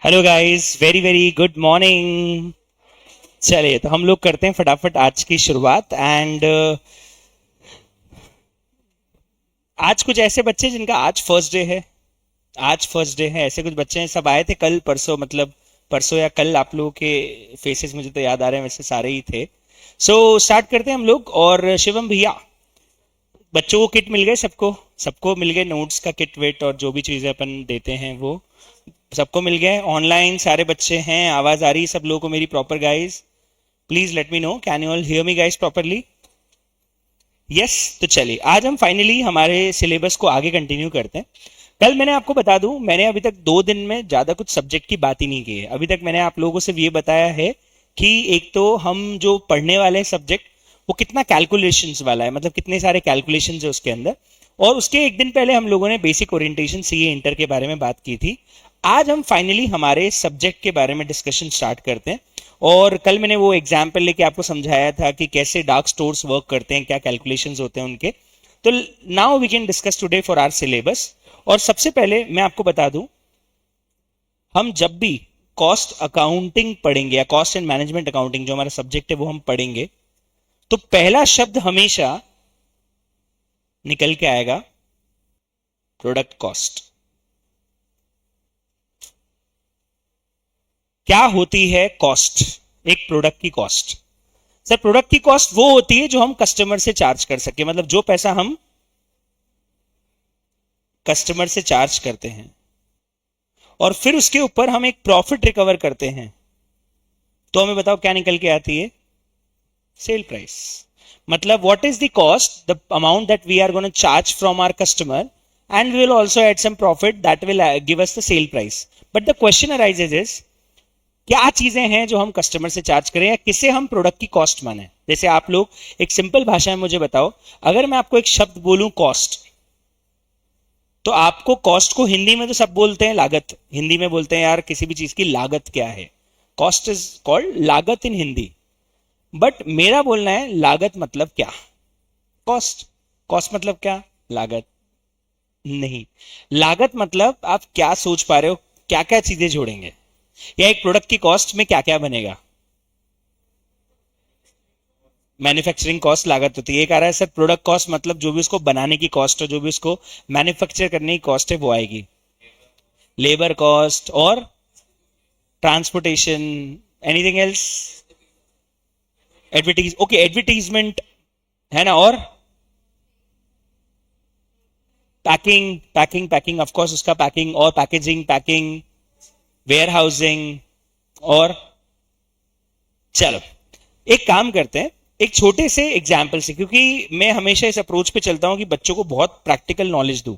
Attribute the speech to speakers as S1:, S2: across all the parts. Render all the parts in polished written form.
S1: Hello guys, very very good morning. चलिए तो हम लोग करते हैं फटाफट आज की शुरुआत। एंड आज कुछ ऐसे बच्चे जिनका आज फर्स्ट डे है। आज फर्स्ट डे है, ऐसे कुछ बच्चे हैं। सब आए थे कल परसों, मतलब परसों या कल। आप लोगों के फेसेस मुझे तो याद आ रहे हैं, वैसे सारे ही थे। सो स्टार्ट करते हैं हम लोग। और शिवम भैया, बच्चों को किट मिल गए? सबको सबको मिल गए नोट्स का किट वेट और जो भी चीजें अपन देते हैं वो सबको मिल गए। ऑनलाइन सारे बच्चे हैं? आवाज आ रही है सब लोगों को मेरी proper guys? Please let me know, can you all hear me guys properly? Yes. तो चलिए आज हम फाइनली हमारे सिलेबस को आगे कंटिन्यू करते हैं। कल मैंने आपको बता दूं, मैंने अभी तक 2 दिन में ज्यादा कुछ सब्जेक्ट की बात ही नहीं की है। अभी तक मैंने आप लोगों को सिर्फ ये बताया है कि एक तो हम जो पढ़ने वाले सब्जेक्ट वो कितना कैलकुलेशंस वाला है, मतलब कितने सारे कैलकुलेशंस है उसके अंदर। और उसके एक दिन पहले हम लोगों ने बेसिक ओरिएंटेशन सीए इंटर के बारे में बात की थी। आज हम फाइनली हमारे सब्जेक्ट के बारे में डिस्कशन स्टार्ट करते हैं। और कल मैंने वो एग्जाम्पल लेके आपको समझाया था कि कैसे डार्क स्टोर्स वर्क करते हैं, क्या कैलकुलेशंस होते हैं उनके। तो now we can discuss today for our syllabus. और सबसे पहले मैं आपको बता दूं, हम जब भी कॉस्ट अकाउंटिंग पढ़ेंगे या कॉस्ट एंड मैनेजमेंट अकाउंटिंग जो हमारा सब्जेक्ट है वो हम पढ़ेंगे, तो पहला शब्द हमेशा निकल के आएगा प्रोडक्ट कॉस्ट। क्या होती है कॉस्ट? एक प्रोडक्ट की कॉस्ट। सर, प्रोडक्ट की कॉस्ट वो होती है जो हम कस्टमर से चार्ज कर सके, मतलब जो पैसा हम कस्टमर से चार्ज करते हैं और फिर उसके ऊपर हम एक प्रॉफिट रिकवर करते हैं। तो हमें बताओ क्या निकल के आती है? Sale price. मतलब what is the cost, the amount that we are gonna charge from our customer, and we will also add some profit that will give us the sale price. But the question arises is, क्या चीजें हैं जो हम customer से charge करें या किसे हम प्रोडक्ट की कॉस्ट माने? जैसे आप लोग एक सिंपल भाषा में मुझे बताओ, अगर मैं आपको एक शब्द बोलूं कॉस्ट, तो आपको कॉस्ट को हिंदी में तो सब बोलते हैं लागत, हिंदी में बोलते हैं यार किसी भी चीज की लागत क्या है, कॉस्ट इज कॉल्ड लागत इन हिंदी। बट मेरा बोलना है लागत मतलब क्या, कॉस्ट। कॉस्ट मतलब क्या? लागत नहीं। लागत मतलब आप क्या सोच पा रहे हो, क्या क्या चीजें जोड़ेंगे, या एक प्रोडक्ट की कॉस्ट में क्या क्या बनेगा। मैन्युफैक्चरिंग कॉस्ट लागत होती है। एक आ रहा है सर प्रोडक्ट कॉस्ट, मतलब जो भी उसको बनाने की कॉस्ट है, जो भी उसको मैन्युफैक्चर करने की कॉस्ट है वो आएगी। लेबर कॉस्ट और transportation. Anything else? Advertise, okay, advertisement है ना। और packing, packing packing of course, उसका पैकिंग और पैकेजिंग, पैकिंग, वेयर हाउसिंग। और चलो एक काम करते हैं, एक छोटे से एग्जाम्पल से, क्योंकि मैं हमेशा इस अप्रोच पे चलता हूं कि बच्चों को बहुत प्रैक्टिकल नॉलेज दूं।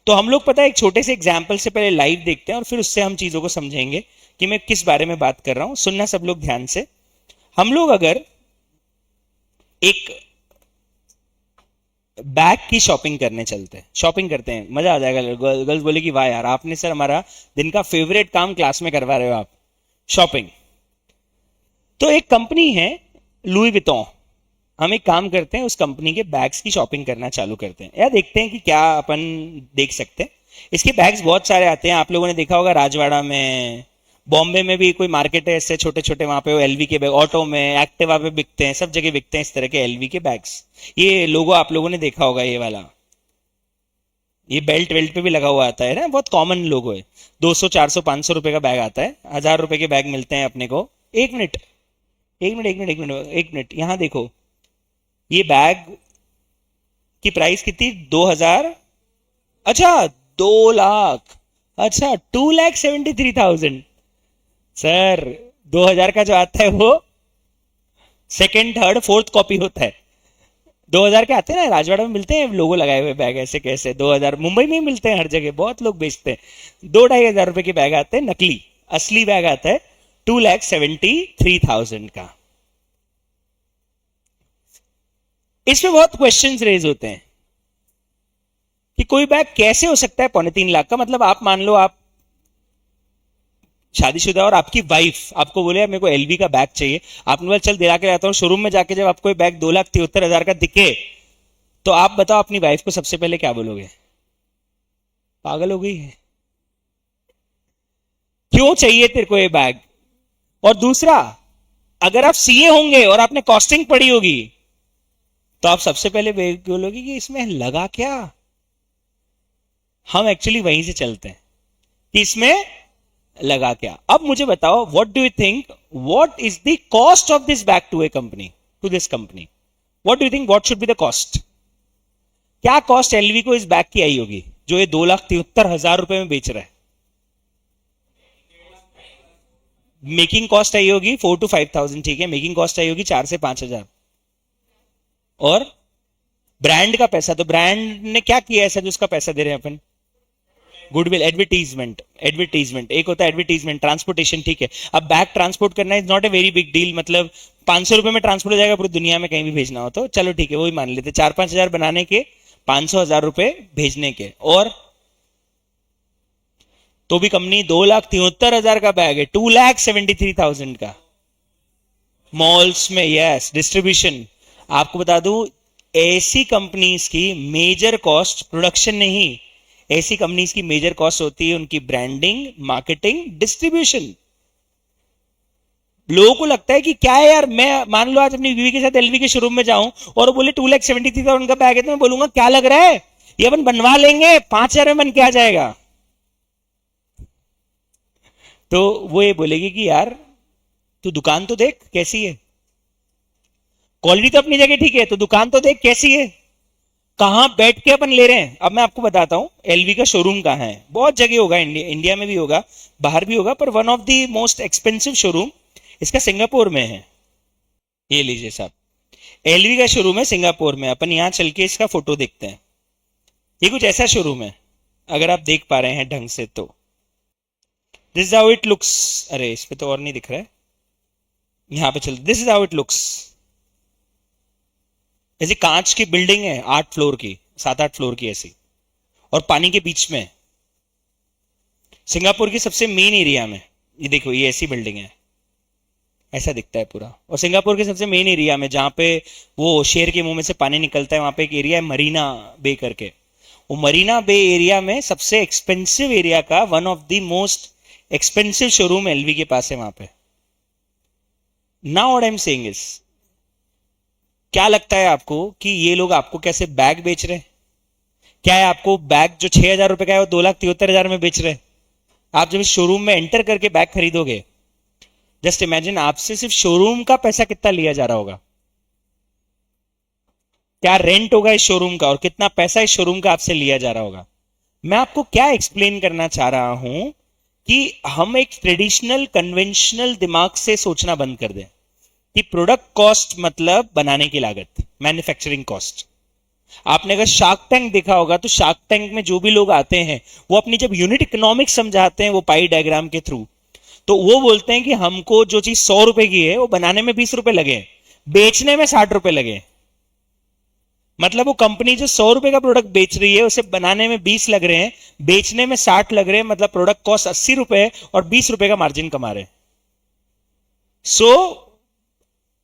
S1: तो हम लोग पता है एक छोटे से एग्जाम्पल से पहले लाइव देखते हैं और फिर उससे हम चीजों को समझेंगे कि मैं किस बारे में बात कर रहा हूं। सुनना सब लोग ध्यान से। हम लोग अगर एक बैग की शॉपिंग करने चलते हैं, शॉपिंग करते हैं, मजा आ जाएगा। गर्ल्स बोले कि वाह यार, आपने सर हमारा दिन का फेवरेट काम क्लास में करवा रहे हो आप, शॉपिंग। तो एक कंपनी है लुई विटॉन। हम एक काम करते हैं, उस कंपनी के बैग्स की शॉपिंग करना चालू करते हैं, या देखते हैं कि क्या अपन देख सकते हैं। इसके बैग्स बहुत सारे आते हैं, आप लोगों ने देखा होगा राजवाड़ा में, बॉम्बे में भी कोई मार्केट है ऐसे छोटे छोटे, वहां पे वो एलवी के बैग, ऑटो में, एक्टिवा पे बिकते हैं, सब जगह बिकते हैं इस तरह के एलवी के बैग्स। ये लोगो आप लोगों ने देखा होगा, ये वाला, ये बेल्ट वेल्ट पे भी लगा हुआ आता है ना, बहुत कॉमन लोगो है। 200 400 500 रुपए का बैग आता है, 1000 रुपए के बैग मिलते हैं अपने को। एक मिनट, एक मिनट, एक मिनट, एक मिनट, एक मिनट, यहां देखो, ये बैग की प्राइस कितनी? 2000। अच्छा, 2 लाख। अच्छा, 2,73,000। सर, 2000 का जो आता है वो सेकंड थर्ड फोर्थ कॉपी होता है। 2000 के आते हैं ना, राजवाड़ा में मिलते हैं लोगो लगाए हुए बैग, ऐसे कैसे 2000? मुंबई में ही मिलते हैं, हर जगह बहुत लोग बेचते हैं। 2-2,500 रुपए के बैग आते हैं नकली। असली बैग आता है 2,73,000 का। इसमें बहुत क्वेश्चंस रेज होते हैं कि कोई बैग कैसे हो सकता है 3.25 लाख का। मतलब आप मान लो आप शादीशुदा और आपकी वाइफ आपको बोले मेरे को एलवी का बैग चाहिए, आपने बोला चल दिला के लाता हूं। शोरूम में जाके जब आपको बैग 2,73,000 का दिखे, तो आप बताओ अपनी वाइफ को सबसे पहले क्या बोलोगे? पागल हो गई है। क्यों चाहिए तेरे को ये बैग। और दूसरा, अगर आप सीए होंगे और आपने कॉस्टिंग पढ़ी होगी तो आप सबसे पहले बोलोगे कि इसमें लगा क्या। हम एक्चुअली वहीं से चलते हैं कि इसमें लगा क्या। अब मुझे बताओ, what do you think, what is the cost of this bag to a company, to this company, what do you think, what should be the cost. क्या कॉस्ट एलवी को इस बैग की आई होगी जो ये 2,73,000 रुपए में बेच रहा है। मेकिंग कॉस्ट आई होगी 4,000 to 5,000, ठीक है, मेकिंग कॉस्ट आई होगी 4,000 से 5,000। और ब्रांड का पैसा, तो ब्रांड ने क्या किया ऐसा जो उसका पैसा दे रहे हैं अपन, गुडविल, एडवर्टीजमेंट। एडवर्टीजमेंट एक होता है, एडवर्टीजमेंट, ट्रांसपोर्टेशन, ठीक है। अब बैग ट्रांसपोर्ट करना is not a very big deal, मतलब 500 रुपए में ट्रांसपोर्ट हो जाएगा पूरी दुनिया में कहीं भी भेजना हो तो चलो ठीक है, वही मान लेते। 4-5 हजार बनाने के, 500,000 रुपए भेजने के, और तो भी कंपनी 2,73,000 का बैग है, 2,73,000 का मॉल्स में, यस, डिस्ट्रीब्यूशन। आपको बता दूं, ऐसी कंपनीज की मेजर कॉस्ट प्रोडक्शन नहीं, ऐसी कंपनीज की मेजर कॉस्ट होती है उनकी ब्रांडिंग, मार्केटिंग, डिस्ट्रीब्यूशन। लोगों को लगता है कि क्या है यार, मैं मान लो आज अपनी बीवी के साथ एलवी के शोरूम में जाऊं और वो बोले 2,73,000 का बैग है, तो मैं बोलूंगा क्या लग रहा है, ये अपन बनवा लेंगे, 5,000 में बन के आ जाएगा। तो वो ये बोलेगी कि यार तू दुकान तो देख कैसी है, क्वालिटी तो अपनी जगह ठीक है, तो दुकान तो देख कैसी है, कहां बैठ के अपन ले रहे हैं। अब मैं आपको बताता हूं एलवी का शोरूम कहां है, बहुत जगह होगा, इंडिया में भी होगा, बाहर भी होगा, पर one of the most expensive showroom इसका सिंगापुर में है। ये लीजिए साहब, एलवी का शोरूम है सिंगापुर में। अपन यहां चल के इसका फोटो देखते हैं। ये कुछ ऐसा शोरूम है, अगर आप देख पा रहे हैं ढंग से तो। This is how it looks. अरे इस पे तो और नहीं दिख रहा है, यहां पे चलते। This is how it looks. ऐसी कांच की बिल्डिंग है 8 फ्लोर की, 7-8 फ्लोर की ऐसी, और पानी के बीच में, सिंगापुर की सबसे मेन एरिया में। ये देखो, ये ऐसी बिल्डिंग है, ऐसा दिखता है पूरा। और सिंगापुर के सबसे मेन एरिया में, जहां पे वो शेर के मुंह में से पानी निकलता है, वहां पे एक एरिया है मरीना बे करके। वो मरीना बे एरिया में सबसे एक्सपेंसिव एरिया का one of the most expensive showroom LV के पास है वहां पे। Now what I am saying is, क्या लगता है आपको कि ये लोग आपको कैसे बैग बेच रहे हैं? क्या है आपको बैग जो 6,000 रुपए का है वो 2,73,000 में बेच रहे हैं? आप जब इस शोरूम में एंटर करके बैग खरीदोगे, जस्ट इमेजिन आपसे सिर्फ शोरूम का पैसा कितना लिया जा रहा होगा, क्या रेंट होगा इस शोरूम का, और कितना पैसा इस शोरूम का आपसे लिया जा रहा होगा। मैं आपको क्या एक्सप्लेन करना चाह रहा हूं कि हम एक ट्रेडिशनल कन्वेंशनल दिमाग से सोचना बंद कर दें कि प्रोडक्ट कॉस्ट मतलब बनाने की लागत, मैन्युफैक्चरिंग कॉस्ट। आपने अगर शार्क टैंक देखा होगा तो शार्क टैंक में जो भी लोग आते हैं वो अपनी जब यूनिट इकोनॉमिक्स समझाते हैं वो पाई डायग्राम के थ्रू, तो वो बोलते हैं कि हमको जो चीज 100 रुपए की है वो बनाने में 20 रुपए लगे, बेचने में 60 रुपए लगे। मतलब वो कंपनी जो 100 रुपए का प्रोडक्ट बेच रही है उसे बनाने में 20 लग रहे हैं, बेचने में 60 लग रहे हैं, मतलब प्रोडक्ट कॉस्ट 80 रुपए और 20 रुपए का मार्जिन कमा रहे हैं। सो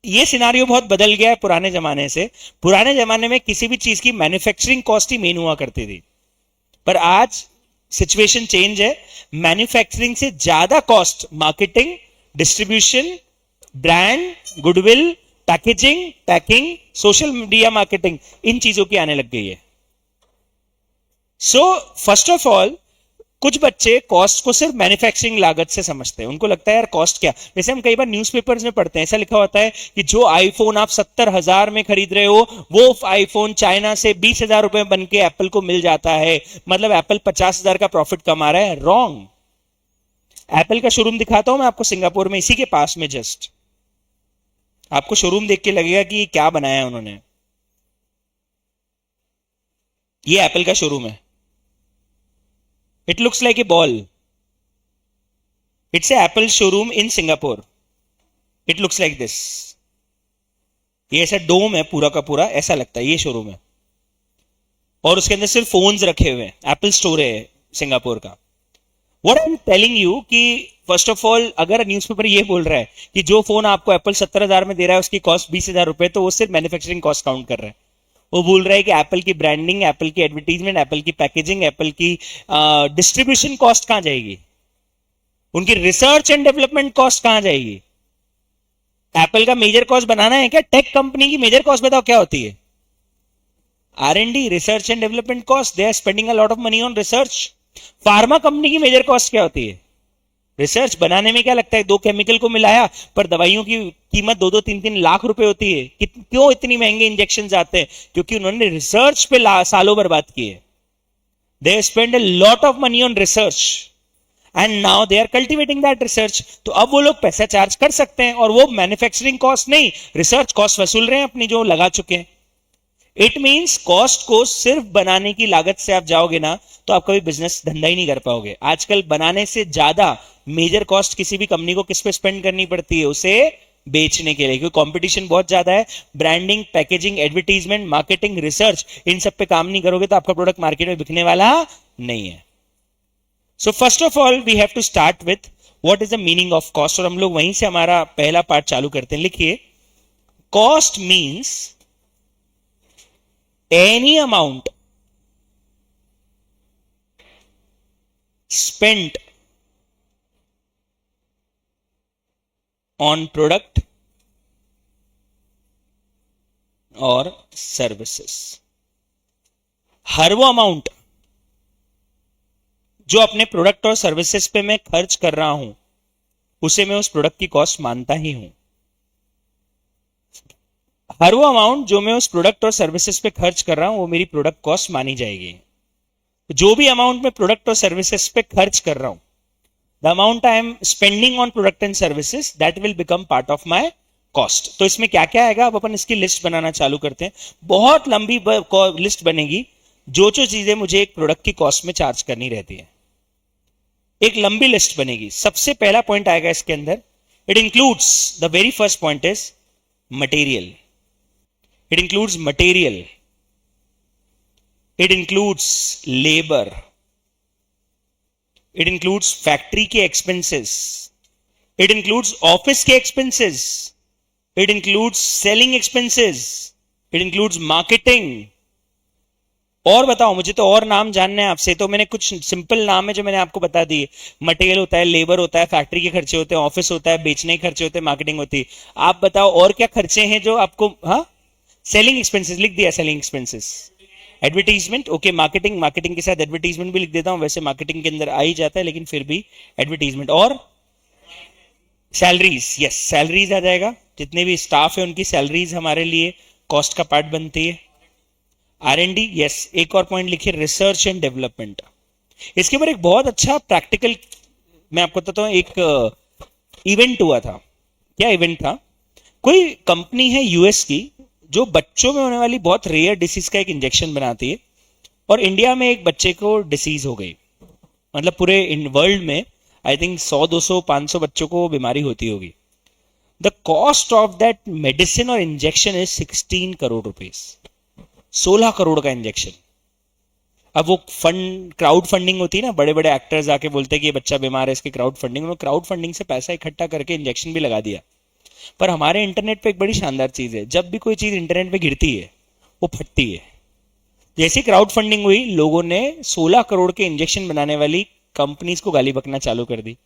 S1: ये सिनारियो बहुत बदल गया है पुराने जमाने से। पुराने जमाने में किसी भी चीज की मैन्युफैक्चरिंग कॉस्ट ही मेन हुआ करती थी, पर आज सिचुएशन चेंज है। मैन्युफैक्चरिंग से ज्यादा cost marketing, distribution, brand, goodwill, packaging, packing, social media marketing, इन चीजों की आने लग गई है। सो फर्स्ट ऑफ ऑल, कुछ बच्चे कॉस्ट को सिर्फ मैन्युफैक्चरिंग लागत से समझते हैं। उनको लगता है यार कॉस्ट क्या, जैसे हम कई बार न्यूज़पेपर्स में पढ़ते हैं, ऐसा लिखा होता है कि जो आईफोन आप 70,000 में खरीद रहे हो वो आईफोन चाइना से 20,000 रुपए में बन के एप्पल को मिल जाता है, मतलब एप्पल 50,000 का प्रॉफिट कमा रहा है। रॉन्ग। एप्पल का शोरूम दिखाता हूं मैं आपको सिंगापुर में, इसी के पास में जस्ट। आपको शोरूम देख के लगेगा कि क्या बनाया है उन्होंने। ये एप्पल का शोरूम है। It looks like a ball. It's a Apple showroom in Singapore. It looks like this. ये ऐसा डोम है पूरा का पूरा, ऐसा लगता है ये शोरूम है, और उसके अंदर सिर्फ फोन्स रखे हुए हैं। एप्पल स्टोर है सिंगापुर का। What I'm telling you कि फर्स्ट ऑफ ऑल, अगर न्यूज़पेपर ये बोल रहा है कि जो फोन आपको एप्पल 70,000 में दे रहा है उसकी कॉस्ट 20,000 रुपए, तो वो सिर्फ मैन्युफैक्चरिंग कॉस्ट काउंट कर रहा है। वो बोल रहा है कि एप्पल की ब्रांडिंग, एप्पल की एडवर्टीजमेंट, एप्पल की पैकेजिंग, एप्पल की डिस्ट्रीब्यूशन कॉस्ट कहां जाएगी। उनकी रिसर्च एंड डेवलपमेंट कॉस्ट कहां जाएगी? एप्पल का मेजर कॉस्ट बनाना है क्या? टेक कंपनी की मेजर कॉस्ट बताओ क्या होती है? R&D, research and development cost, they are spending a lot of money on research. Pharma company की मेजर कॉस्ट क्या होती है? रिसर्च बनाने में क्या लगता है? दो केमिकल को मिलाया, पर दवाइयों की कीमत 2-2, 3-3 लाख रुपए होती है। क्यों इतनी महंगे इंजेक्शन आते हैं? क्योंकि उन्होंने रिसर्च पे सालों बर्बाद किए। They spend a lot of money on research and now they are cultivating that research. तो अब वो लोग पैसा चार्ज कर सकते हैं, और वो मैन्युफैक्चरिंग कॉस्ट नहीं, रिसर्च कॉस्ट वसूल रहे हैं अपनी जो लगा चुके हैं। इट मींस कॉस्ट को सिर्फ बनाने की लागत से आप जाओगे ना, तो आप कभी बिजनेस धंधा ही नहीं कर पाओगे। आजकल बनाने से ज्यादा मेजर कॉस्ट किसी भी कंपनी को किस पे स्पेंड करनी पड़ती है? उसे बेचने के लिए, क्योंकि कंपटीशन बहुत ज्यादा है। Branding, packaging, advertisement, marketing, research, इन सब पे काम नहीं करोगे तो आपका प्रोडक्ट मार्केट में बिकने वाला नहीं है। So first of all we have to start with what is the meaning of cost, और हम लोग वहीं से हमारा पहला पार्ट चालू करते हैं। लिखिए, cost means any amount spent on product और सर्विसेज। हर वो अमाउंट जो अपने प्रोडक्ट और सर्विसेज पे मैं खर्च कर रहा हूं, उसे मैं उस प्रोडक्ट की कॉस्ट मानता ही हूं। हर वो अमाउंट जो मैं उस प्रोडक्ट और सर्विसेज पे खर्च कर रहा हूं, वो मेरी प्रोडक्ट कॉस्ट मानी जाएगी। जो भी अमाउंट मैं प्रोडक्ट और सर्विसेज पे खर्च कर रहा हूं, the amount I am spending on product and services, that will become part of my cost. तो इसमें क्या क्या आएगा, अब अपन इसकी लिस्ट बनाना चालू करते हैं। बहुत लंबी लिस्ट बनेगी, जो चीजें मुझे एक प्रोडक्ट की कॉस्ट में चार्ज करनी रहती है। एक लंबी लिस्ट बनेगी। सबसे पहला पॉइंट आएगा इसके अंदर, it includes, the very first point is material. It includes material. It includes labor. It includes factory के expenses. It includes office के expenses. It includes selling expenses. It includes marketing. और बताओ, मुझे तो और नाम जानने हैं आपसे। तो मैंने कुछ सिंपल नाम है जो मैंने आपको बता दिए। मटेरियल होता है, लेबर होता है, फैक्ट्री के खर्चे होते हैं, ऑफिस होता है, बेचने के खर्चे होते हैं, मार्केटिंग होती है। आप बताओ और क्या खर्चे हैं जो आपको, हाँ, सेलिंग एक्सपेंसेस लिख दिया, selling expenses. Advertisement, okay, marketing, marketing के साथ एडवर्टीजमेंट भी लिख देता हूं, वैसे मार्केटिंग के अंदर आ ही जाता है, लेकिन फिर भी एडवर्टीजमेंट। और सैलरीज, यस, सैलरीज आ जाएगा। जितने भी स्टाफ है उनकी सैलरीज हमारे लिए कॉस्ट का पार्ट बनती है। R&D, yes. एक और पॉइंट लिखिए, रिसर्च एंड डेवलपमेंट। इसके ऊपर एक बहुत अच्छा प्रैक्टिकल मैं आपको बताता हूं। एक इवेंट हुआ था। क्या इवेंट था? कोई कंपनी है यूएस की जो बच्चों में होने वाली बहुत रेयर डिसीज का एक इंजेक्शन बनाती है, और इंडिया में एक बच्चे को डिसीज हो गई। मतलब पूरे वर्ल्ड में आई थिंक 100, 200, 500 बच्चों को बीमारी होती होगी। The cost of that medicine और injection is 16 crore rupees. 16 crore का इंजेक्शन। अब वो फंड, क्राउड फंडिंग होती है ना, बड़े बड़े एक्टर्स आके बोलते हैं कि ये बच्चा बीमार है, इसकी क्राउड फंडिंग। उन्होंने क्राउड फंडिंग से पैसा इकट्ठा करके इंजेक्शन भी लगा दिया। पर हमारे इंटरनेट पे एक बड़ी शानदार चीज है, जब भी कोई चीज इंटरनेट पे गिरती है वो फटती है। जैसे क्राउड फंडिंग हुई, लोगों ने 16 करोड़ के इंजेक्शन बनाने वाली कंपनीज को गाली बकना चालू कर दी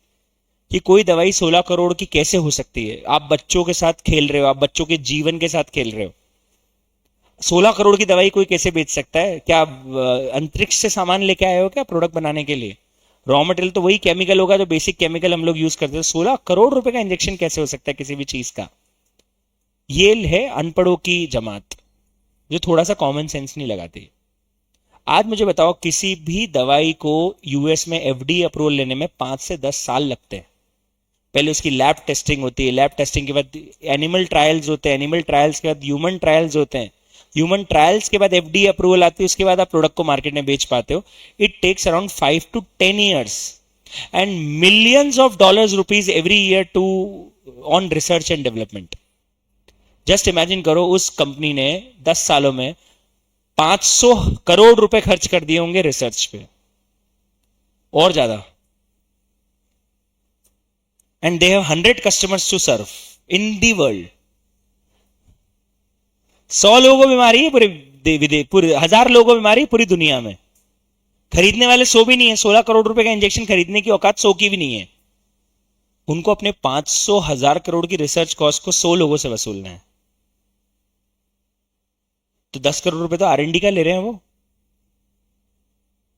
S1: कि कोई दवाई 16 करोड़ की कैसे हो सकती है। आप बच्चों के साथ खेल रहे हो, आप बच्चों के जीवन के साथ खेल रहे हो। 16 करोड़ की दवाई कोई कैसे बेच सकता है? क्या अंतरिक्ष से सामान लेके आए हो क्या प्रोडक्ट बनाने के लिए? रॉ मटेरियल तो वही केमिकल होगा जो बेसिक केमिकल हम लोग यूज करते हैं। 16 करोड़ रुपए का इंजेक्शन कैसे हो सकता है किसी भी चीज का? ये है अनपढ़ों की जमात जो थोड़ा सा कॉमन सेंस नहीं लगाती। आज मुझे बताओ, किसी भी दवाई को यूएस में एफडीए अप्रूवल लेने में 5 से 10 साल लगते हैं। पहले उसकी लैब टेस्टिंग होती है, लैब टेस्टिंग के बाद एनिमल ट्रायल्स होते हैं, एनिमल ट्रायल्स के बाद ह्यूमन ट्रायल्स होते हैं, ह्यूमन ट्रायल्स के बाद एफडीए अप्रूवल आती है, उसके बाद आप प्रोडक्ट को मार्केट में बेच पाते हो। It takes around 5 to 10 years and millions of dollars rupees every year to on research and development. Just imagine करो, उस कंपनी ने 10 सालों में 500 करोड़ रुपए खर्च कर दिए होंगे रिसर्च पे, और ज्यादा। And they have 100 customers to serve in the world. 100 लोगों को बीमारी है पूरे 1000 लोगों को बीमारी है पूरी दुनिया में। खरीदने वाले 100 भी नहीं है। 16 करोड़ रुपए का इंजेक्शन खरीदने की औकात 100 की भी नहीं है। उनको अपने 500,000 करोड़ की रिसर्च कॉस्ट को 100 लोगों से वसूलना है। तो 10 करोड़ रुपए तो आरएनडी का ले रहे हैं वो।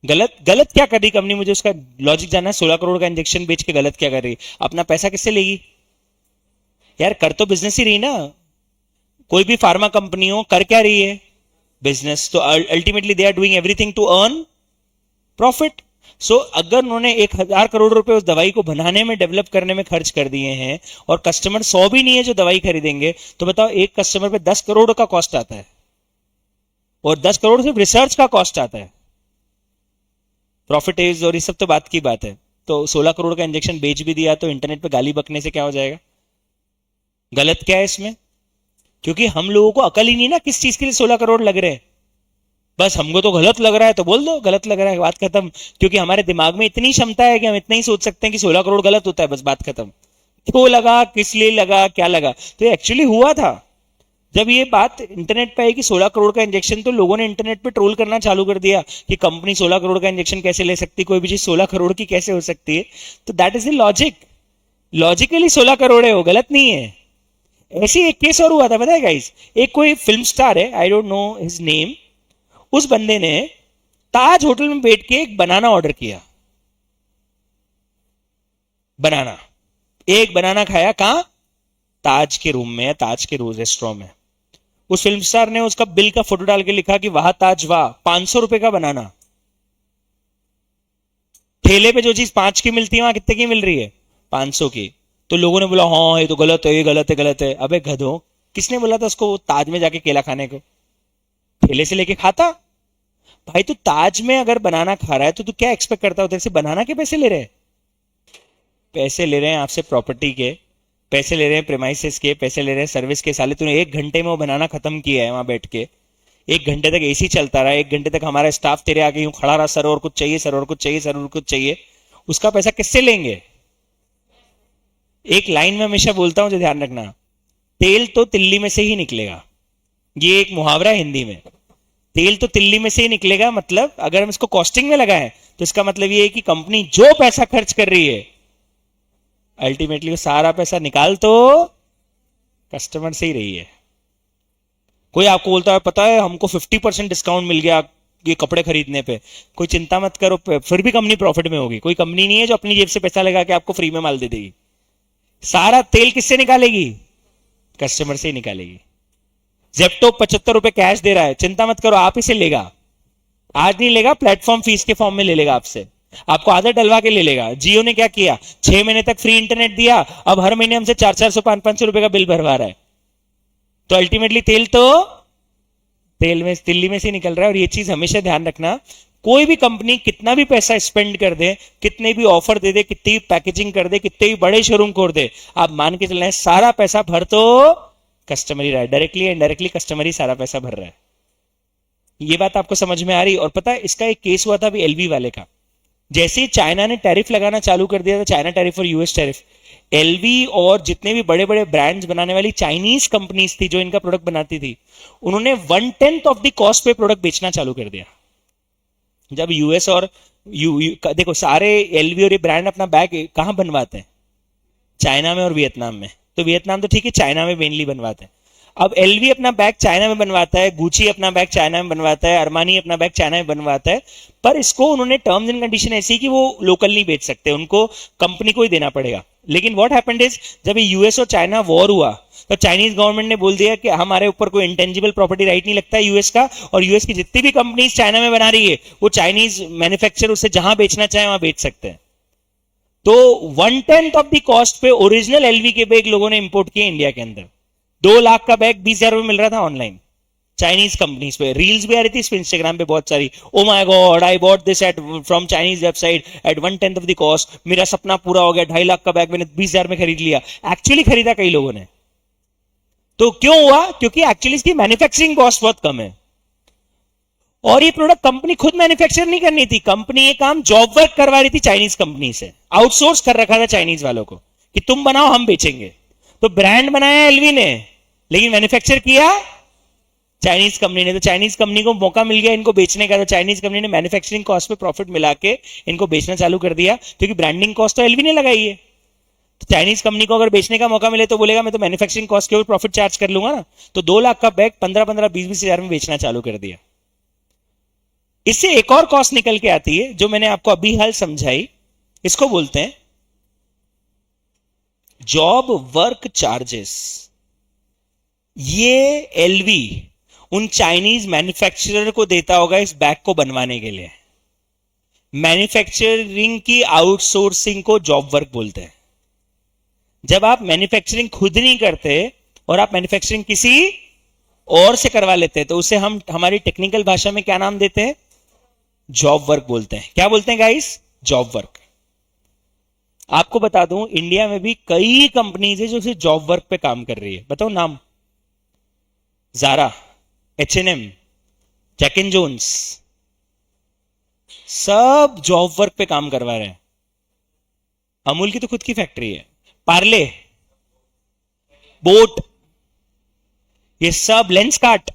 S1: गलत गलत क्या कर रही कंपनी, मुझे उसका लॉजिक जानना है। 16 करोड़ का इंजेक्शन बेच के गलत क्या कर रही? अपना पैसा किससे लेगी यार? कर तो बिजनेस ही रही ना। कोई भी फार्मा कंपनी हो, कर क्या रही है? बिजनेस। तो ultimately they are doing everything to earn profit. So अगर उन्होंने 1,000 करोड़ रुपए उस दवाई को बनाने में, डेवलप करने में खर्च कर दिए हैं, और कस्टमर 100 भी नहीं है जो दवाई खरीदेंगे, तो बताओ एक कस्टमर पे 10 करोड़ का कॉस्ट आता है, और 10 करोड़ सिर्फ रिसर्च का कॉस्ट आता है। प्रॉफिट इज, और ये सब तो बात की बात है। तो 16 करोड़ का इंजेक्शन बेच भी दिया तो इंटरनेट पे गाली बकने से क्या हो जाएगा? गलत क्या है इसमें? क्योंकि हम लोगों को अकल ही नहीं ना किस चीज के लिए 16 करोड़ लग रहे हैं। बस हमको तो गलत लग रहा है तो बोल दो गलत लग रहा है, बात खत्म। क्योंकि हमारे दिमाग में इतनी क्षमता है कि हम इतना ही सोच सकते हैं कि 16 करोड़ गलत होता है, बस बात खत्म। क्यों लगा, किस लिए लगा, क्या लगा? तो एक्चुअली हुआ था, जब ये बात इंटरनेट पे आई कि 16 करोड़ का इंजेक्शन, तो लोगों ने इंटरनेट पे ट्रोल करना चालू कर दिया कि कंपनी 16 करोड़ का इंजेक्शन कैसे ले सकती, कोई भी चीज 16 करोड़ की कैसे हो सकती है। तो that is the logic. Logically 16 crore है, वो गलत नहीं है। ऐसे एक केस और हुआ था, पता है गाइस? एक कोई फिल्म स्टार है, I don't know his name, उस बंदे ने ताज होटल में बैठ के एक बनाना ऑर्डर किया। बनाना, एक बनाना खाया कहां? ताज के रूम में, ताज के रोज रेस्टोरेंट में। उस फिल्म स्टार ने उसका बिल का फोटो डाल के लिखा कि वाह ताज वाह, 500 रुपए का बनाना। ठेले पे जो चीज 5 की मिलती है, वहां कितने की मिल रही है? 500 की। तो लोगों ने बोला हाँ ये तो गलत है, ये गलत है, गलत है। अबे गधो, किसने बोला था उसको ताज में जाके केला खाने को? ठेले से लेके खाता। भाई तू ताज में अगर बनाना खा रहा है तो तू क्या एक्सपेक्ट करता है उधर से? बनाना के पैसे ले रहे हैं? पैसे ले रहे हैं आपसे प्रॉपर्टी के, पैसे ले रहे हैं प्रेमाइसेस के, पैसे ले रहे हैं सर्विस के। साले तूने 1 घंटे में वो बनाना खत्म किया है वहां बैठ के। 1 घंटे तक एसी चलता रहा, 1 घंटे तक हमारा स्टाफ तेरे आगे यूं खड़ा रहा, सर और कुछ चाहिए, सर और कुछ चाहिए, सर और कुछ चाहिए। उसका पैसा किससे लेंगे? एक लाइन में हमेशा बोलता हूं जो ध्यान रखना, तेल तो तिल्ली में से ही निकलेगा। ये एक मुहावरा है हिंदी में, तेल तो तिल्ली में से ही निकलेगा। मतलब अगर हम इसको कॉस्टिंग में लगाएं तो इसका मतलब ये है कि कंपनी जो पैसा खर्च कर रही है, अल्टीमेटली वो सारा पैसा निकाल तो कस्टमर से ही रही है। कोई आपको बोलता है पता है हमको 50% डिस्काउंट मिल गया ये कपड़े खरीदने पे, कोई चिंता मत करो, फिर भी कंपनी प्रॉफिट में होगी। कोई कंपनी नहीं है जो अपनी जेब से पैसा लगा के आपको फ्री में माल दे देगी। सारा तेल किससे निकालेगी? कस्टमर से ही निकालेगी। जेप्टो 75 रुपए कैश दे रहा है, चिंता मत करो, आप इसे लेगा। आज नहीं लेगा, प्लेटफॉर्म फीस के फॉर्म में ले लेगा आपसे, आपको आदत डलवा के ले लेगा। जियो ने क्या किया, 6 महीने तक फ्री इंटरनेट दिया, अब हर महीने हमसे 400 500 रुपए का बिल भरवा रहा है। तो अल्टीमेटली तेल तो तेल में, तिल्ली में से निकल रहा है। और ये चीज हमेशा ध्यान रखना, कोई भी कंपनी कितना भी पैसा स्पेंड कर दे, कितने भी ऑफर दे दे, कितनी भी पैकेजिंग कर दे, कितने भी बड़े शोरूम खोल दे, आप मान के चलना है सारा पैसा भर तो कस्टमर ही रहा है। डायरेक्टली इनडायरेक्टली कस्टमर ही सारा पैसा भर रहा है। ये बात आपको समझ में आ रही? और पता है इसका एक केस हुआ था अभी एलवी वाले का। जैसे ही चाइना ने टैरिफ लगाना चालू कर दिया था, चाइना टैरिफ और यूएस टैरिफ, एलवी और जितने भी बड़े बड़े ब्रांड्स बनाने वाली चाइनीज कंपनीज थी जो इनका प्रोडक्ट बनाती थी, उन्होंने 1/10 ऑफ द कॉस्ट पे प्रोडक्ट बेचना चालू कर दिया। जब यूएस और देखो सारे एलवी और ये ब्रांड अपना बैग कहां बनवाते हैं? चाइना में और वियतनाम में। तो वियतनाम तो ठीक है, चाइना में मेनली बनवाते हैं। अब एलवी अपना बैग चाइना में बनवाता है, गुची अपना बैग चाइना में बनवाता है, अरमानी अपना बैग चाइना में बनवाता है, पर इसको उन्होंने टर्म्स एंड कंडीशन ऐसी कि वो लोकल नहीं बेच सकते, उनको कंपनी को ही देना पड़ेगा। लेकिन व्हाट हैपेंड इज, जब यूएस और चाइना वॉर हुआ तो चाइनीज गवर्नमेंट ने बोल दिया कि हमारे ऊपर कोई इंटेंजिबल प्रॉपर्टी राइट नहीं लगता है यूएस का, और यूएस की जितनी भी कंपनीज चाइना में बना रही है वो चाइनीज मैन्युफैक्चर उसे जहां बेचना चाहे वहां बेच सकते हैं। तो 1/10 ऑफ द कॉस्ट पे ओरिजिनल एलवी के बैग लोगों ने इंपोर्ट किए इंडिया के अंदर। 2 लाख का बैग 20,000 में मिल रहा था ऑनलाइन चाइनीज कंपनीज पे। रील्स भी आ रही थी इस पे इंस्टाग्राम पे बहुत सारी, oh my God I bought this eight from Chinese website eight 1/10 of the cost, मेरा सपना पूरा हो गया, 2.5 लाख का बैग मैंने 20,000 में खरीद लिया। एक्चुअली खरीदा कई लोगों ने। तो क्यों हुआ? क्योंकि एक्चुअली इसकी मैन्युफैक्चरिंग कॉस्ट बहुत कम है, और ये प्रोडक्ट कंपनी खुद मैन्युफैक्चर नहीं करनी थी, कंपनी ये काम जॉब वर्क करवा रही थी चाइनीज कंपनी से, आउटसोर्स कर रखा था चाइनीज वालों को कि तुम बनाओ हम बेचेंगे। तो ब्रांड बनाया एलवी ने, लेकिन मैन्युफैक्चर किया चाइनीज कंपनी ने। तो चाइनीज कंपनी को मौका मिल गया इनको बेचने का, तो चाइनीज कंपनी ने मैन्युफैक्चरिंग कॉस्ट पे प्रॉफिट मिला के इनको बेचना चालू कर दिया, क्योंकि ब्रांडिंग कॉस्ट तो एलवी ने लगाई है। तो चाइनीज कंपनी को अगर बेचने का मौका मिले तो बोलेगा मैं तो मैन्युफैक्चरिंग कॉस्ट के ऊपर प्रॉफिट चार्ज कर लूंगा ना, तो 2 लाख का बैग 15-15, 20-20 हजार में बेचना चालू कर दिया। इससे एक और कॉस्ट निकल के आती है जो मैंने आपको अभी हाल समझाई, इसको बोलते हैं जॉब वर्क चार्जेस। ये एलवी उन चाइनीज मैन्युफैक्चरर को देता होगा इस बैग को बनवाने के लिए। मैन्युफैक्चरिंग की आउटसोर्सिंग को जॉब वर्क बोलते हैं। जब आप मैन्युफैक्चरिंग खुद नहीं करते और आप मैन्युफैक्चरिंग किसी और से करवा लेते हैं तो उसे हम हमारी टेक्निकल भाषा में क्या नाम देते हैं? जॉब वर्क बोलते हैं। क्या बोलते हैं गाइस? Job work. आपको बता दूं इंडिया में भी कई कंपनीज है जो सिर्फ जॉब वर्क पे काम कर रही है। बताओ नाम। Zara, H&M, Jack and Jones, सब जॉब वर्क पे काम करवा रहे हैं। अमूल की तो खुद की फैक्ट्री है, पार्ले, बोट, ये सब, लेंसकार्ट,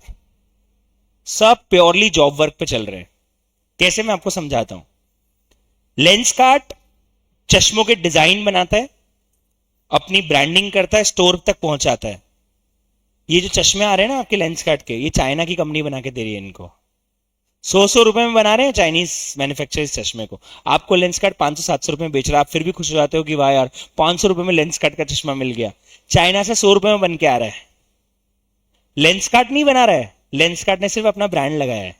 S1: सब प्योरली जॉब वर्क पे चल रहे हैं। कैसे? मैं आपको समझाता हूं। लेंसकार्ट चश्मों के डिजाइन बनाता है, अपनी ब्रांडिंग करता है, स्टोर तक पहुंचाता है। ये जो चश्मे आ रहे हैं ना आपके लेंसकार्ट के, ये चाइना की कंपनी बना के दे रही है इनको। 100 रुपए में बना रहे हैं चाइनीज मैन्युफैक्चरर्स चश्मे को। आपको लेंसकार्ट 500-700 रुपए में बेच रहा है, आप फिर भी खुश हो जाते हो कि वाह यार 500 रुपए में लेंसकार्ट का चश्मा मिल गया। चाइना से 100 रुपए में बन के आ रहा है। लेंसकार्ट नहीं बना रहा है, लेंसकार्ट ने सिर्फ अपना ब्रांड लगाया है।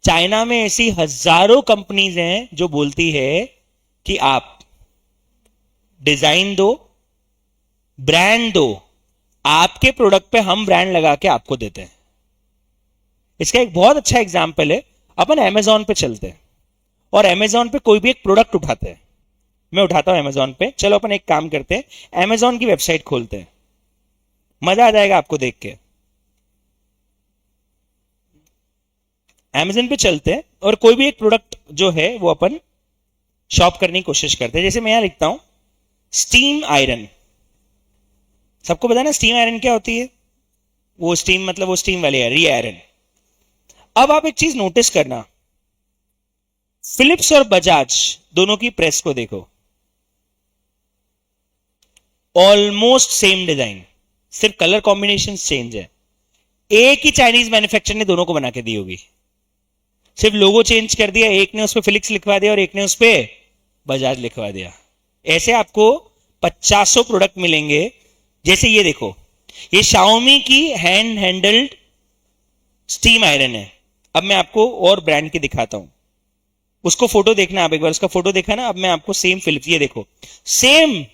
S1: चाइना में ऐसी हजारों कंपनीज हैं जो बोलती है कि आप डिजाइन दो, ब्रांड दो, आपके प्रोडक्ट पे हम ब्रांड लगा के आपको देते हैं। इसका एक बहुत अच्छा एग्जांपल है, अपन अमेजॉन पे चलते हैं और अमेजॉन पे कोई भी एक प्रोडक्ट उठाते हैं। मैं उठाता हूं अमेजॉन पे, चलो अपन एक काम करते हैं, अमेजॉन की वेबसाइट खोलते हैं, मजा आ जाएगा आपको देख के। अमेजॉन पे चलते हैं और कोई भी एक प्रोडक्ट जो है वो अपन शॉप करने की कोशिश करते हैं। जैसे मैं यहां लिखता हूं स्टीम आयरन। सबको पता है ना स्टीम आयरन क्या होती है? वो स्टीम मतलब वो स्टीम वाली है, री आयरन। अब आप एक चीज नोटिस करना, फिलिप्स और बजाज दोनों की प्रेस को देखो, ऑलमोस्ट सेम डिजाइन, सिर्फ कलर कॉम्बिनेशन चेंज है। एक ही चाइनीज मैन्युफैक्चरर ने दोनों को बना के दी होगी, सिर्फ लोगो चेंज कर दिया, एक ने उस पर फिलिप्स लिखवा दिया और एक ने उस पर बजाज लिखवा दिया। ऐसे आपको 50 प्रोडक्ट मिलेंगे। जैसे ये देखो, ये Xiaomi की हैंड हैंडल्ड स्टीम आयरन है। अब मैं आपको और ब्रांड की दिखाता हूं, उसको फोटो देखना आप एक बार, उसका फोटो देखा ना। अब मैं आपको सेम फिलिप्स, ये देखो सेम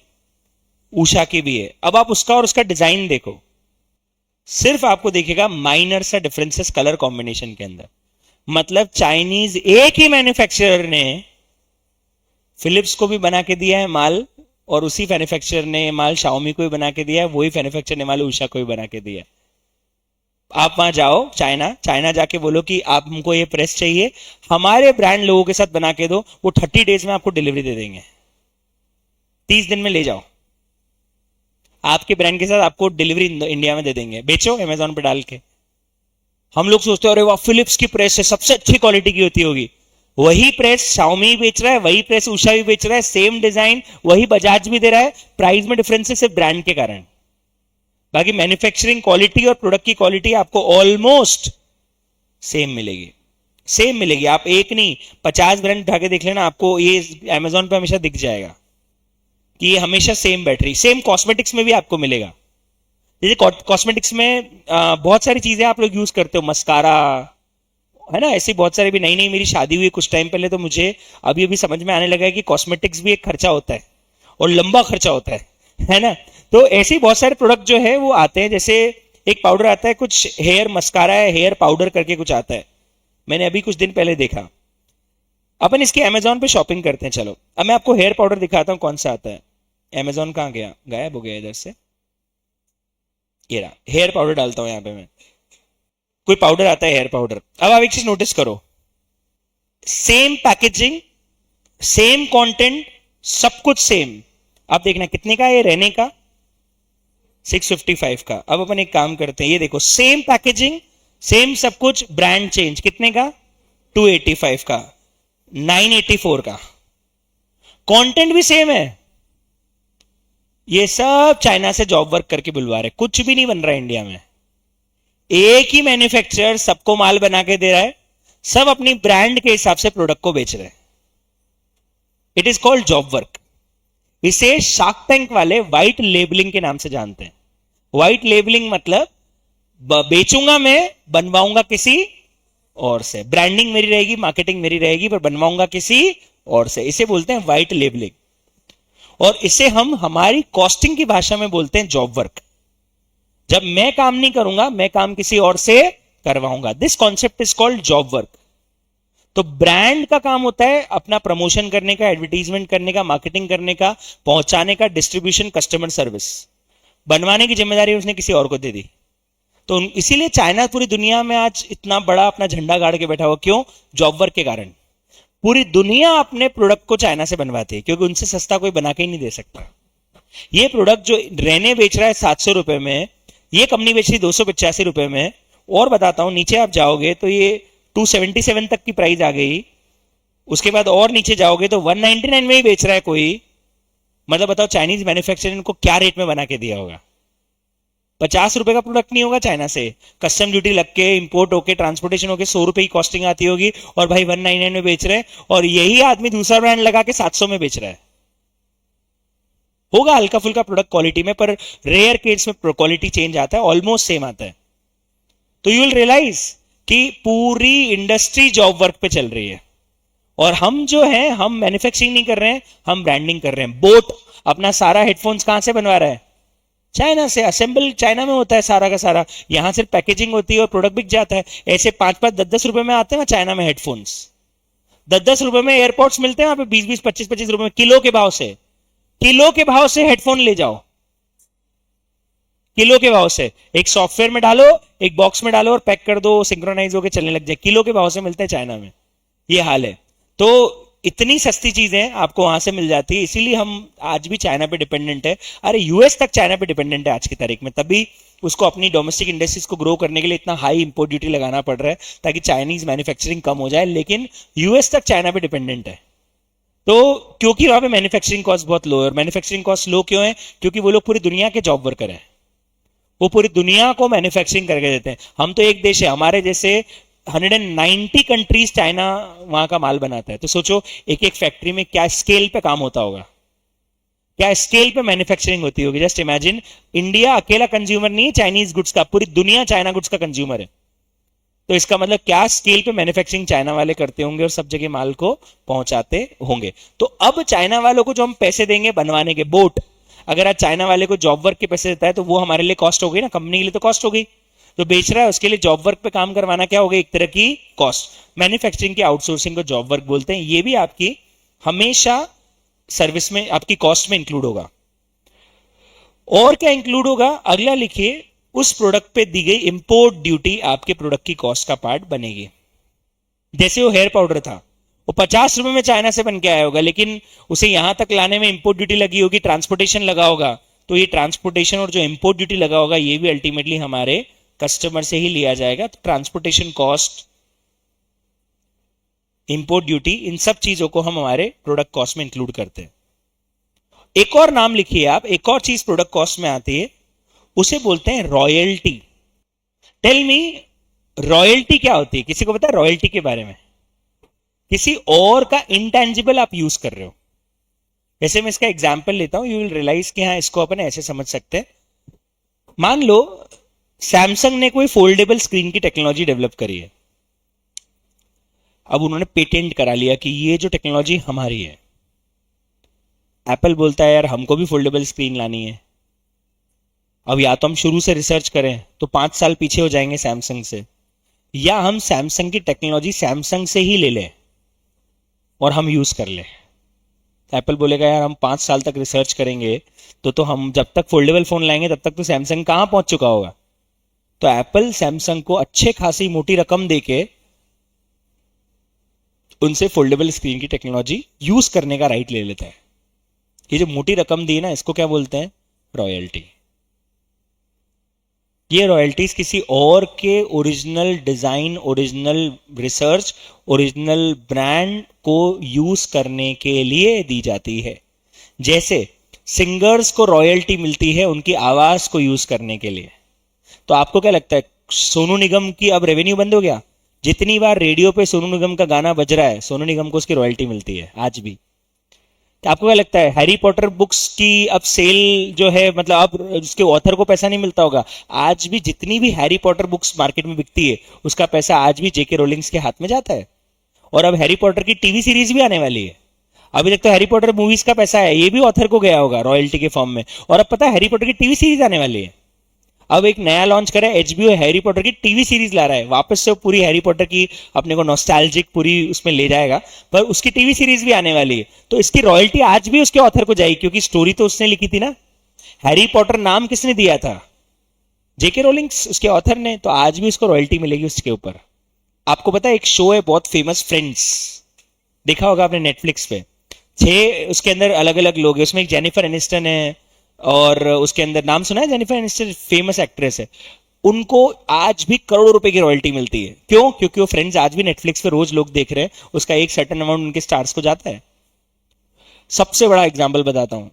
S1: उषा की भी है। अब आप उसका और उसका डिजाइन देखो, सिर्फ आपको देखेगा माइनर सा डिफरेंसेस कलर कॉम्बिनेशन के अंदर। मतलब चाइनीज एक ही मैन्युफैक्चरर ने फिलिप्स को भी बना के दिया है माल, और उसी मैन्युफैक्चरर ने माल Xiaomi को भी बना के दिया है, वही मैन्युफैक्चरर ने माल उषा को भी बना के दिया है। आप वहां जाओ चाइना जाके बोलो कि आप हमको ये प्रेस चाहिए, हमारे ब्रांड लोगों के साथ बना के दो, वो 30 डेज में आपको डिलीवरी दे देंगे। 30 दिन में ले जाओ, आपके ब्रांड के साथ आपको डिलीवरी इंडिया में दे देंगे। बेचो अमेजॉन पे डाल के। हम लोग सोचते हैं अरे वाह फिलिप्स की प्रेस है, सबसे अच्छी क्वालिटी की होती होगी। वही प्रेस Xiaomi बेच रहा है, वही प्रेस उषा भी बेच रहा है, सेम डिजाइन, वही बजाज भी दे रहा है। प्राइस में डिफरेंस है सिर्फ ब्रांड के कारण, बाकी मैन्युफैक्चरिंग क्वालिटी और प्रोडक्ट की क्वालिटी आपको ऑलमोस्ट सेम मिलेगी। सेम मिलेगी। आप एक नहीं 50 ब्रांड उठा के देख लेना, आपको ये अमेजॉन पे हमेशा दिख जाएगा कि ये हमेशा सेम बैटरी। सेम कॉस्मेटिक्स में भी आपको मिलेगा। जैसे कॉस्मेटिक्स में बहुत सारी चीजें आप लोग यूज करते हो, मस्कारा है ना, ऐसी बहुत सारी। भी नई नई मेरी शादी हुई कुछ टाइम पहले, तो मुझे अभी अभी समझ में आने लगा है कि कॉस्मेटिक्स भी एक खर्चा होता है और लंबा खर्चा होता है ना। तो ऐसे बहुत सारे प्रोडक्ट जो है वो आते हैं। जैसे एक पाउडर आता है, कुछ हेयर मस्कारा है, हेयर पाउडर करके कुछ आता है, मैंने अभी कुछ दिन पहले देखा। अपन इसकी अमेजॉन पे शॉपिंग करते हैं। चलो अब मैं आपको हेयर पाउडर दिखाता हूं कौन सा आता है। अमेजॉन कहां गया? गायब हो गया इधर से। ये रहा, हेयर पाउडर डालता हूं यहां पे मैं। कोई पाउडर आता है हेयर पाउडर। अब आप एक चीज नोटिस करो, सेम पैकेजिंग, सेम कंटेंट, सब कुछ सेम। आप देखना कितने का है, रहने का 655 का। अब अपन एक काम करते हैं, ये देखो सेम पैकेजिंग, सेम सब कुछ, ब्रांड चेंज, कितने का? 285 का, 984 का। कंटेंट भी सेम है, ये सब चाइना से जॉब वर्क करके बुलवा रहे, कुछ भी नहीं बन रहा है इंडिया में। एक ही मैन्युफैक्चरर सबको माल बना के दे रहा है, सब अपनी ब्रांड के हिसाब से प्रोडक्ट को बेच रहे हैं। It is called job work. इसे शार्क टैंक वाले व्हाइट लेबलिंग के नाम से जानते हैं। व्हाइट लेबलिंग मतलब बेचूंगा मैं, बनवाऊंगा किसी और से, ब्रांडिंग मेरी रहेगी, मार्केटिंग मेरी रहेगी, पर बनवाऊंगा किसी और से। इसे बोलते हैं व्हाइट लेबलिंग, और इसे हम हमारी कॉस्टिंग की भाषा में बोलते हैं जॉब वर्क। जब मैं काम नहीं करूंगा, मैं काम किसी और से करवाऊंगा। This concept is called job work. तो ब्रांड का काम होता है अपना प्रमोशन करने का, एडवर्टीजमेंट करने का, मार्केटिंग करने का, पहुंचाने का, डिस्ट्रीब्यूशन, कस्टमर सर्विस। बनवाने की जिम्मेदारी उसने किसी और को दे दी। तो इसीलिए चाइना पूरी दुनिया में आज इतना बड़ा अपना झंडा गाड़ के बैठा हुआ, क्यों? जॉब वर्क के कारण। पूरी दुनिया अपने प्रोडक्ट को चाइना से बनवाती है, क्योंकि उनसे सस्ता कोई बना के ही नहीं दे सकता। ये प्रोडक्ट जो रेने बेच रहा है 700 रुपए में, ये कंपनी बेच रही 285 रुपए में। और बताता हूं, नीचे आप जाओगे तो ये 277 तक की प्राइस आ गई। उसके बाद और नीचे जाओगे तो 199 में ही बेच रहा है कोई। मतलब बताओ चाइनीज मैन्युफैक्चरर को क्या रेट में बना के दिया होगा? 50 रुपए का प्रोडक्ट नहीं होगा चाइना से, कस्टम ड्यूटी लग के, इंपोर्ट होके, ट्रांसपोर्टेशन होके 100 रुपए की कॉस्टिंग आती होगी, और भाई 199 में बेच रहे हैं। और यही आदमी दूसरा ब्रांड लगा के 700 में बेच रहा है। होगा हल्का फुल्का प्रोडक्ट क्वालिटी में, पर रेयर केस में क्वालिटी चेंज आता है, ऑलमोस्ट सेम आता है। तो यू विल रियलाइज कि पूरी इंडस्ट्री जॉब वर्क पे चल रही है। और हम जो हैं, हम मैन्युफैक्चरिंग नहीं कर रहे हैं, हम ब्रांडिंग कर रहे हैं। बोट अपना सारा हेडफोन्स कहां से बनवा रहा है? चाइना से। असेंबल चाइना में होता है सारा का सारा, यहां सिर्फ पैकेजिंग होती है और प्रोडक्ट बिक जाता है। ऐसे 5-5, 10-10 रुपए में आते हैं चाइना में हेडफोन्स। 10-10 रुपए में एयरपोर्ट्स मिलते हैं वहां पे, 20-20, 25-25 रुपए में, किलो के भाव से। किलो के भाव से हेडफोन ले जाओ, किलो के भाव से। एक सॉफ्टवेयर में डालो, एक बॉक्स में डालो और पैक कर दो, सिंक्रोनाइज होकर चलने लग जाए। किलो के भाव से मिलते हैं चाइना में, ये हाल है। तो इतनी सस्ती चीजें आपको वहां से मिल जाती है, इसीलिए हम आज भी चाइना पे डिपेंडेंट है। अरे यूएस तक चाइना पे डिपेंडेंट है आज की तारीख में, तभी उसको अपनी डोमेस्टिक इंडस्ट्रीज को ग्रो करने के लिए इतना हाई इंपोर्ट ड्यूटी लगाना पड़ रहा है, ताकि चाइनीज मैन्युफैक्चरिंग कम हो जाए। लेकिन यूएस तक चाइना पे डिपेंडेंट है। तो क्योंकि वहां पे मैन्युफैक्चरिंग कॉस्ट बहुत लो है। और मैन्युफैक्चरिंग कॉस्ट लो क्यों है? क्योंकि वो लोग पूरी दुनिया के जॉब वर्कर हैं, वो पूरी दुनिया को मैन्युफैक्चरिंग करके देते हैं। हम तो एक देश है, हमारे जैसे 190 कंट्रीज चाइना वहां का माल बनाता है। तो सोचो एक एक फैक्ट्री में क्या स्केल पे काम होता होगा, क्या स्केल पे मैन्युफैक्चरिंग होती होगी। जस्ट इमेजिन, इंडिया अकेला कंज्यूमर नहीं है चाइनीज गुड्स का, पूरी दुनिया चाइना गुड्स का कंज्यूमर है। तो इसका मतलब क्या स्केल पे मैन्युफैक्चरिंग चाइना वाले करते होंगे और सब जगह माल को पहुंचाते होंगे। तो अब चाइना वालों को जो हम पैसे देंगे बनवाने के, बोट अगर आज चाइना वाले को जॉब वर्क के पैसे देता है तो वो हमारे लिए कॉस्ट हो गई ना, कंपनी के लिए तो कॉस्ट हो गई। जो बेच रहा है उसके लिए जॉब वर्क पे काम करवाना क्या हो गया? एक तरह की कॉस्ट। मैन्युफैक्चरिंग की आउटसोर्सिंग को जॉब वर्क बोलते हैं। ये भी आपकी हमेशा सर्विस में, आपकी कॉस्ट में इंक्लूड होगा। और क्या इंक्लूड होगा? अगला लिखिए, उस प्रोडक्ट पे दी गई इंपोर्ट ड्यूटी आपके प्रोडक्ट की कॉस्ट का पार्ट बनेगी। जैसे वो हेयर पाउडर था, वो 50 रुपए में चाइना से बन के आया होगा, लेकिन उसे यहां तक लाने में इंपोर्ट ड्यूटी लगी होगी, ट्रांसपोर्टेशन लगा होगा। तो ये ट्रांसपोर्टेशन और जो इंपोर्ट ड्यूटी लगा होगा, ये भी अल्टीमेटली हमारे कस्टमर से ही लिया जाएगा। तो ट्रांसपोर्टेशन कॉस्ट, इंपोर्ट ड्यूटी, इन सब चीजों को हम हमारे प्रोडक्ट कॉस्ट में इंक्लूड करते हैं। एक और नाम लिखिए आप, एक और चीज प्रोडक्ट कॉस्ट में आती है, उसे बोलते हैं रॉयल्टी। टेल मी, रॉयल्टी क्या होती है? किसी को पता है रॉयल्टी के बारे में? किसी और का इंटेंजिबल आप यूज कर रहे हो। जैसे मैं इसका एग्जांपल लेता हूं, यू विल रियलाइज कि हाँ, इसको अपन ऐसे समझ सकते हैं। मान लो सैमसंग ने कोई फोल्डेबल स्क्रीन की टेक्नोलॉजी डेवलप करी है। अब उन्होंने पेटेंट करा लिया कि ये जो टेक्नोलॉजी हमारी है। एप्पल बोलता है यार हमको भी फोल्डेबल स्क्रीन लानी है। अब या तो हम शुरू से रिसर्च करें तो 5 साल पीछे हो जाएंगे सैमसंग से, या हम सैमसंग की टेक्नोलॉजी सैमसंग से ही ले लें और हम यूज कर लें। एप्पल बोलेगा यार हम 5 साल तक रिसर्च करेंगे, तो हम जब तक फोल्डेबल फोन लाएंगे तब तक तो सैमसंग कहां पहुंच चुका होगा। तो एप्पल सैमसंग को अच्छे खासी मोटी रकम देके उनसे फोल्डेबल स्क्रीन की टेक्नोलॉजी यूज करने का राइट ले लेता है। ये जो मोटी रकम दी ना, इसको क्या बोलते हैं? रॉयल्टी। ये रॉयल्टीज किसी और के original design, original research, original brand को यूज करने के लिए दी जाती है। जैसे सिंगर्स को रॉयल्टी मिलती है उनकी आवाज को यूज करने के लिए। तो आपको क्या लगता है, सोनू निगम की अब रेवेन्यू बंद हो गया? जितनी बार रेडियो पे सोनू निगम का गाना बज रहा है, सोनू निगम को उसकी रॉयल्टी मिलती है आज भी। तो आपको क्या लगता है, हैरी पॉटर बुक्स की अब सेल जो है, मतलब अब उसके ऑथर को पैसा नहीं मिलता होगा? आज भी जितनी भी हैरी पॉटर बुक्स मार्केट में बिकती है, उसका पैसा आज भी जेके रोलिंग्स के हाथ में जाता है। और अब हैरी पॉटर की टीवी सीरीज भी आने वाली है। अभी तक तो हैरी पॉटर मूवीज का पैसा है, ये भी ऑथर को गया होगा रॉयल्टी के फॉर्म में। और अब पता है हैरी पॉटर की टीवी सीरीज आने वाली है। अब एक नया लॉन्च करा है एचबीओ, हैरी पॉटर की टीवी सीरीज ला रहा है वापस से, पूरी हैरी पॉटर की अपने को नॉस्टैल्जिक पूरी उसमें ले जाएगा, पर उसकी टीवी सीरीज भी आने वाली है। तो इसकी रॉयल्टी आज भी उसके ऑथर को जाएगी, क्योंकि स्टोरी तो उसने लिखी थी ना। हैरी पॉटर नाम किसने दिया था? जेके रोलिंग्स, उसके ऑथर ने। तो आज भी उसको रॉयल्टी मिलेगी उसके ऊपर। आपको पता है एक शो है बहुत फेमस, फ्रेंड्स, देखा होगा आपने नेटफ्लिक्स पे। 6 उसके अंदर अलग अलग लोग हैं, उसमें एक जेनिफर एनिस्टन है, और उसके अंदर नाम सुना है जेनिफर एनिस्टन, फेमस एक्ट्रेस है। उनको आज भी करोड़ों रुपए की रॉयल्टी मिलती है। क्यों? क्योंकि वो फ्रेंड्स आज भी नेटफ्लिक्स पे रोज लोग देख रहे हैं, उसका एक सर्टेन अमाउंट उनके स्टार्स को जाता है। सबसे बड़ा एग्जाम्पल बताता हूं,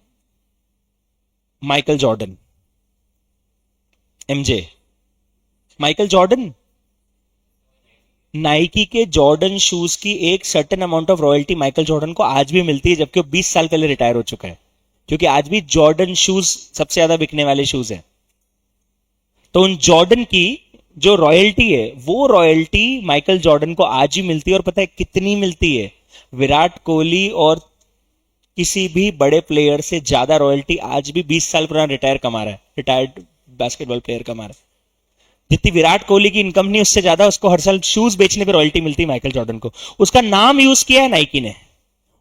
S1: Michael Jordan, MJ. Michael Jordan, Nike के जॉर्डन शूज की एक certain amount of royalty Michael Jordan को आज भी मिलती है, जबकि वो 20 साल पहले रिटायर हो चुका है। क्योंकि आज भी जॉर्डन शूज सबसे ज्यादा बिकने वाले शूज हैं। तो उन जॉर्डन की जो रॉयल्टी है, वो रॉयल्टी माइकल जॉर्डन को आज भी मिलती है। और पता है कितनी मिलती है? विराट कोहली और किसी भी बड़े प्लेयर से ज्यादा रॉयल्टी आज भी 20 साल पुराना रिटायर कमा रहा है, रिटायर्ड बास्केटबॉल प्लेयर कमा रहा है। जितनी विराट कोहली की इनकम नहीं, उससे ज्यादा उसको हर साल शूज बेचने पे रॉयल्टी मिलती है माइकल जॉर्डन को। उसका नाम यूज किया है नाइकी ने,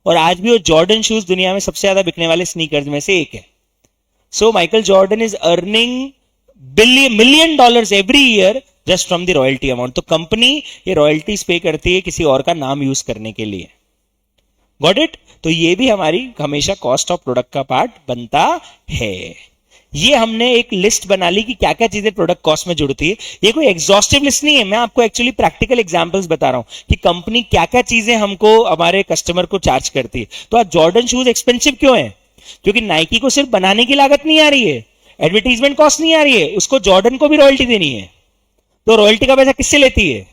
S1: और आज भी वो जॉर्डन शूज दुनिया में सबसे ज्यादा बिकने वाले स्नीकर्स में से एक है। So Michael Jordan is earning million dollars every year just from the royalty amount. तो कंपनी ये रॉयल्टीज पे करती है किसी और का नाम यूज करने के लिए। Got it? तो ये भी हमारी हमेशा कॉस्ट ऑफ प्रोडक्ट का पार्ट बनता है। ये हमने एक लिस्ट बना ली कि क्या क्या चीजें प्रोडक्ट कॉस्ट में जुड़ती है। ये कोई एग्जॉस्टिव लिस्ट नहीं है, मैं आपको एक्चुअली प्रैक्टिकल एग्जांपल्स बता रहा हूं कि कंपनी क्या क्या चीजें हमको, हमारे कस्टमर को चार्ज करती है। तो आज जॉर्डन शूज एक्सपेंसिव क्यों है? क्योंकि नाइकी को सिर्फ बनाने की लागत नहीं आ रही है, एडवर्टीजमेंट कॉस्ट नहीं आ रही है, उसको जॉर्डन को भी रॉयल्टी देनी है। तो रॉयल्टी का पैसा किससे लेती है?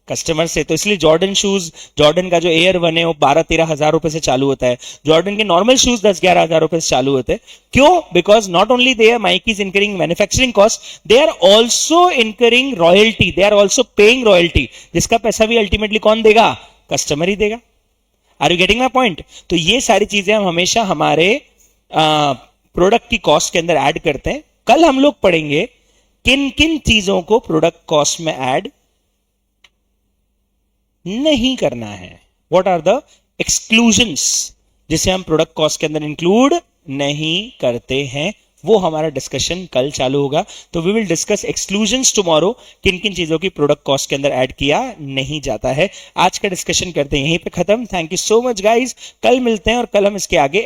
S1: कस्टमर से। तो इसलिए जॉर्डन शूज, जॉर्डन का जो एयर वन है वो 12-13 हजार रुपए से चालू होता है। जॉर्डन के नॉर्मल शूज 10-11 हजार रुपए से चालू होते हैं। क्यों? Because not only they are माइकी is incurring manufacturing cost, they are also incurring royalty, they are also paying royalty, जिसका पैसा भी अल्टीमेटली कौन देगा? कस्टमर ही देगा। Are you getting my point? तो ये सारी चीजें हम हमेशा हमारे प्रोडक्ट की कॉस्ट के अंदर ऐड करते हैं। कल हम लोग पढ़ेंगे किन किन चीजों को प्रोडक्ट कॉस्ट में ऐड नहीं करना है। व्हाट आर द एक्सक्लूजन्स जिसे हम प्रोडक्ट कॉस्ट के अंदर इंक्लूड नहीं करते हैं, वो हमारा डिस्कशन कल चालू होगा। तो we will discuss exclusions tomorrow, किन किन चीजों की प्रोडक्ट कॉस्ट के अंदर ऐड किया नहीं जाता है। आज का डिस्कशन करते हैं यहीं पे खत्म। Thank you so much guys, कल मिलते हैं और कल हम इसके आगे